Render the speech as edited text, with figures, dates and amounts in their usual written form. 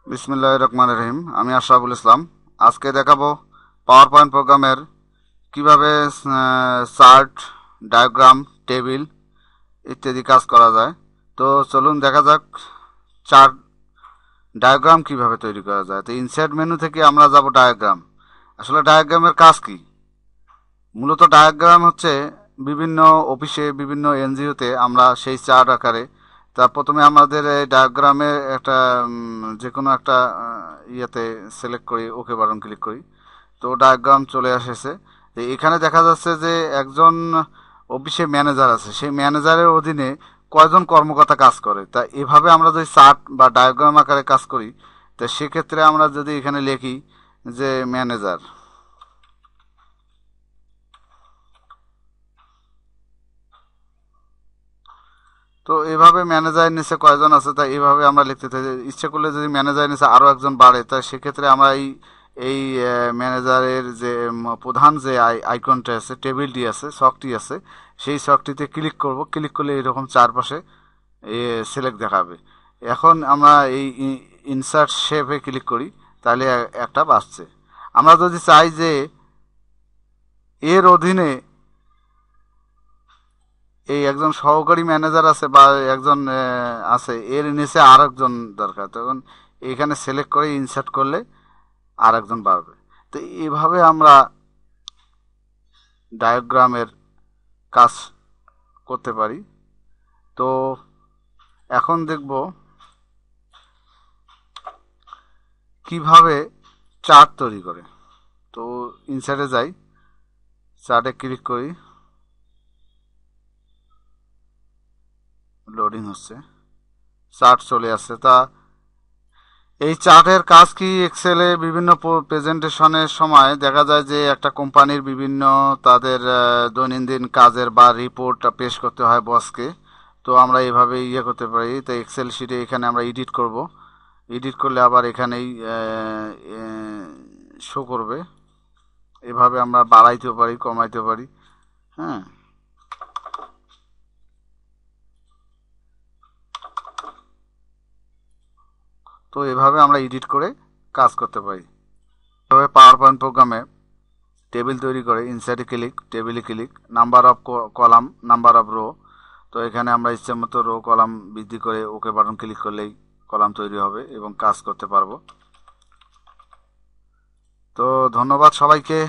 বিসমিল্লাহির রহমানির রহিম। আমি আশরাফুল ইসলাম। আজকে দেখাবো পাওয়ার পয়েন্ট প্রোগ্রামের কিভাবে চার্ট, ডায়াগ্রাম, টেবিল ইত্যাদি কাজ করা যায়। তো চলুন দেখা যাক চার্ট ডায়াগ্রাম কিভাবে তৈরি করা যায়। তো ইনসার্ট মেনু থেকে আমরা যাব ডায়াগ্রাম। আসলে ডায়াগ্রামের কাজ কি? মূলত ডায়াগ্রাম হচ্ছে বিভিন্ন অফিসে, বিভিন্ন এনজিওতে আমরা সেই চার্ট আকারে, তা প্রথমে আমাদের এই ডায়াগ্রামে একটা যে কোনো একটা ইয়েতে সিলেক্ট করি, ওকে বাটন ক্লিক করি, তো ডায়াগ্রাম চলে এসেছে। তো এখানে দেখা যাচ্ছে যে একজন অফিসে ম্যানেজার আছে, সেই ম্যানেজারের অধীনে কয়জন কর্মকর্তা কাজ করে। তা এভাবে আমরা যদি চার্ট বা ডায়াগ্রাম আকারে কাজ করি, তা সেক্ষেত্রে আমরা যদি এখানে লিখি যে ম্যানেজার, তো এভাবে ম্যানেজারের নিচে কয়জন আছে তা এইভাবে আমরা লিখতে থাকি। ইচ্ছে করলে যদি ম্যানেজারের নিচে আরও একজন বাড়ে, তা সেক্ষেত্রে আমরা এই এই ম্যানেজারের যে প্রধান যে আইকনটা আছে, টেবিলটি আছে, ছকটি আছে, সেই ছকটিতে ক্লিক করব। ক্লিক করলে এরকম চারপাশে সিলেক্ট দেখাবে। এখন আমরা এই ইনসার্ট শেপে ক্লিক করি, তাহলে একটা বাসছে। আমরা যদি চাই যে এর অধীনে এই একজন সহকারী ম্যানেজার আছে বা একজন আছে, এর নিচে আর একজন দরকার, তখন এখানে সিলেক্ট করে ইনসার্ট করলে আর একজন বাড়বে। তো এইভাবে আমরা ডায়াগ্রামের কাজ করতে পারি। তো এখন দেখব কিভাবে চার্ট তৈরি করে। তো ইনসার্টে যাই, চার্টে ক্লিক করি, লোডিং হচ্ছে, চার্ট চলে আসছে। তা এই চার্টের কাজ কি? এক্সেলে বিভিন্ন প্রেজেন্টেশনের সময় দেখা যায় যে একটা কোম্পানির বিভিন্ন তাদের দৈনন্দিন কাজের বা রিপোর্ট পেশ করতে হয় বসকে। তো আমরা এভাবে করতে পারি। তো এক্সেল শিটে এখানে আমরা এডিট করব। এডিট করলে আবার এখানেই শো করবে। এভাবে আমরা বাড়াইতেও পারি, কমাইতেও পারি। হ্যাঁ, তো এভাবে আমরা এডিট করে কাজ করতে পারি। তবে পাওয়ার পয়েন্ট প্রোগ্রামে টেবিল তৈরি করে ইনসার্টে ক্লিক, টেবিলে click, number of column, number of rho. তো এখানে আমরা ইচ্ছে মতো রো কলাম বৃদ্ধি করে ওকে বাটন ক্লিক করলেই কলাম তৈরি হবে এবং কাজ করতে পারবো। তো ধন্যবাদ সবাইকে।